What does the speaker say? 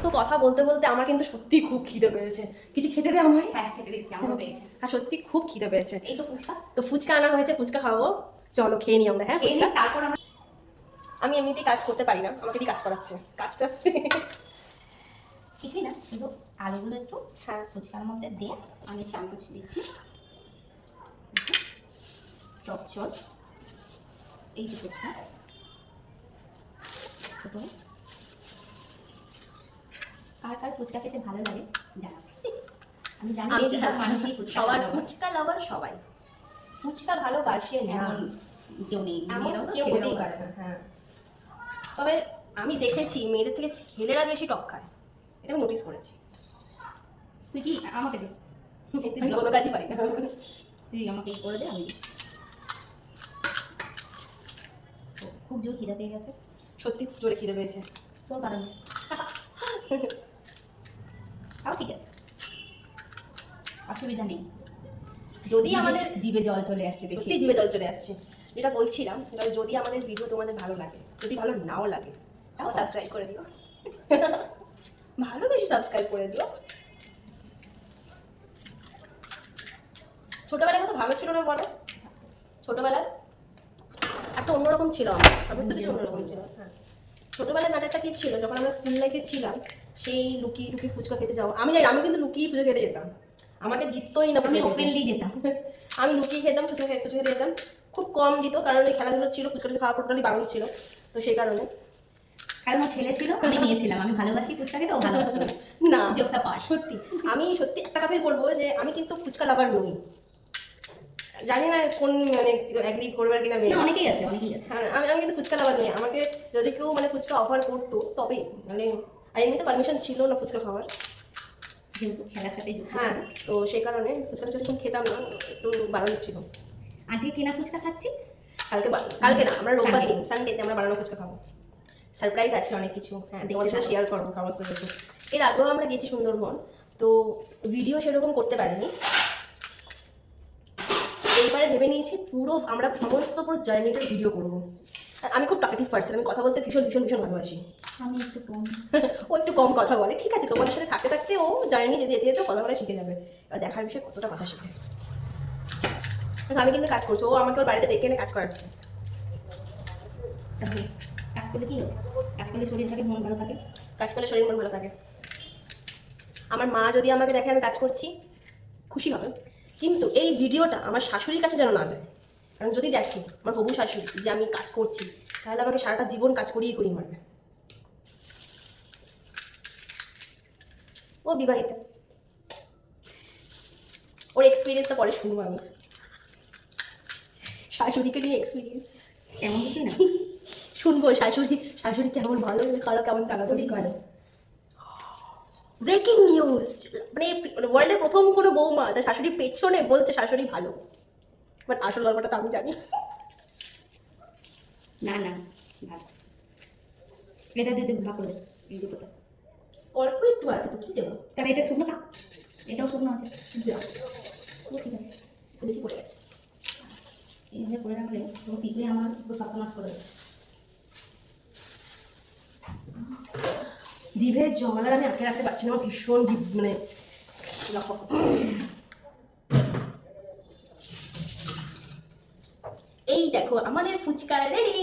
তো কথা বলতে বলতে আমার কিন্তু সত্যি খুব খিদে পেয়েছে। কিছু খেতে দে আমায়। হ্যাঁ খেতে দিচ্ছি, আমারও পেয়েছে। আর সত্যি খুব খিদে পেয়েছে। এই তো ফুচকা, তো ফুচকা আনা হয়েছে, ফুচকা খাবো। চলো খেয়ে নিই আমরা। হ্যাঁ খেয়ে ফুচকা। নিই, তারপর আমরা আমি এমনিতেই কাজ করতে পারি না, আমাকে দিয়ে কাজ করাচ্ছে কাজটা। কিছুই না, শুধু আলুগুলো একটু হ্যাঁ ফুচকার মধ্যে দিয়ে আমি চামচ দিচ্ছি। চচ্চল এই যে ফুচকা, কার কার ফুচকা খেতে ভালো লাগে জানাবে। আমি জানি আমি বেশিরভাগ মানুষই ফুচকা সবার ভালোবাসে। ফুচকা লাভার সবাই ফুচকা ভালোবাসে না, এমন কেউ নেই, এমন মেয়েরাও না, কেউ ছেলেরাও হতেই না। পারে না। হ্যাঁ তবে আমি দেখেছি মেয়েদের থেকে ছেলেরা বেশি টক খায়, এটা আমি নোটিস করেছি। তুই কি আমাকে দে, আমি কোনো কাজই পারি না। তুই আমাকে এই করে দে, আমি দিচ্ছি। তো খুব জোর খিদে পেয়ে গেছে সত্যি খুব জোরে খিদে পেয়েছে। তোর কারণে, তাও ঠিক আছে, অসুবিধা নেই। যদি আমাদের জিভে জল চলে আসছে দেখি। সত্যি জিভে জল চলে আসছে। যেটা বলছিলাম, যদি আমাদের ভিডিও তোমাদের ভালো লাগে, যদি ভালো নাও লাগে তাও সাবস্ক্রাইব করে দিও। ভালো বেশি সাবস্ক্রাইব করে দিও। ছোটবেলার মতো ভালো ছিল না বলো? ছোটবেলার একটা অন্যরকম ছিল, আমার সমস্ত কিছু অন্যরকম ছিল। হ্যাঁ ছোটবেলার ম্যাটারটা কি ছিল, যখন আমরা স্কুল লাইফে ছিলাম সেই লুকিয়ে লুকিয়ে ফুচকা খেতে যাও। আমি জানি, আমি কিন্তু লুকিয়ে ফুচকা খেতে যেতাম, আমাকে দিতই না। আমি ওপেনলি যেতাম। আমি লুকিয়ে খেতাম, ফুচকা খেতে যেতাম। খুব কম দিত, কারণ ওই খেলাধুলো ছিল, ফুচকাটা খাওয়া টোটালি বারণ ছিল, তো সেই কারণে। কারণ ও ছেলে ছিল, আমি মেয়ে ছিলাম, আমি ভালোবাসি ফুচকা খেতে, ও ভালোবাসতো না। না জোকসা পাস। সত্যি, আমি সত্যি একটা কথাই বলবো যে আমি কিন্তু ফুচকা লাভার নই। জানি না কোন মানে অ্যাগ্রি করবে কিনা মেয়ে। না, অনেকেই আছে, অনেকেই আছে। হ্যাঁ আমি কিন্তু ফুচকা লাভার নই। আমাকে যদি কেউ মানে ফুচকা অফার করতো তবে, মানে আর এমনিতে পারমিশন ছিল না ফুচকা খাওয়ার। যেহেতু খেলার সাথে যুক্ত হ্যাঁ ছিল। তো সেই কারণে ফুচকাটা যখন খেতাম না, একটু বারণ ছিল। আজকে কেনা ফুচকা খাচ্ছি। কালকে না, আমরা রোববার দিন সানডেতে আমরা বানানো ফুচকা খাবো। সারপ্রাইজ আছে অনেক কিছু, হ্যাঁ তোমাদের সাথে শেয়ার করবো সমস্ত কিছু। এর আগেও আমরা গেছি সুন্দরবন, তো ভিডিও সেরকম করতে পারিনি। এইবারে ভেবে নিয়েছি পুরো আমরা সমস্ত পুরো জার্নিটার ভিডিও করবো। আর আমি খুব টকেটিভ পার্সন, আমি কথা বলতে ভীষণ ভীষণ ভীষণ ভালোবাসি। আমি একটু কম। ও একটু কম কথা বলে, ঠিক আছে, তোমাদের সাথে থাকতে থাকতে ও জার্নি যেতে যেতে যেতে কথা বলা শিখে যাবে। এবার দেখার বিষয়ে কতটা কথা শিখে। আমি কিন্তু কাজ করছি, ও আমাকে ওর বাড়িতে ডেকে এনে কাজ করাচ্ছে। তাহলে কাজ করলে কি হচ্ছে? কাজ করলে শরীর থাকে, মন ভালো থাকে। কাজ করলে শরীর মন ভালো থাকে। আমার মা যদি আমাকে দেখে আমি কাজ করছি খুশি হবে, কিন্তু এই ভিডিওটা আমার শাশুড়ির কাছে যেন না যায়। কারণ যদি দেখি আমার হবু শাশুড়ি যে আমি কাজ করছি, তাহলে আমাকে সারাটা জীবন কাজ করিয়ে করিয়ে মারবে। ও বিবাহিতা, ওর এক্সপিরিয়েন্সটা পরে শুনবো আমি, শাশুড়িকে নিয়ে এক্সপিরিয়েন্স এমন কিছুই না। শুনবো। শাশুড়ি কেমন ভালো খারাপ কেমন চালাচালি করে। ব্রেকিং নিউজ, মানে ওয়ার্ল্ডের প্রথম কোনো বৌমা তার শাশুড়ির পেছনে বলছে শাশুড়ি ভালো, বাট আসল গল্পটা তো আমি জানি। না না, ভালো। এটা দিয়ে ভাগ করে দে, এই দুটোতে। অল্প একটু আছে তো কি দেবো? তাহলে এটা শুকনো খা, এটাও শুকনো আছে। যা, ও ঠিক আছে, একটু বেশি পড়ে গেছে। এইভাবে করে রাখলে পুরো পিঁপড়ে আমার পুরো পাতা নষ্ট করে দেবে। জিভে জল আর আমি আটকে রাখতে পারছি না, আমার ভীষণ জিভ মানে এই দেখো আমাদের ফুচকা রেডি।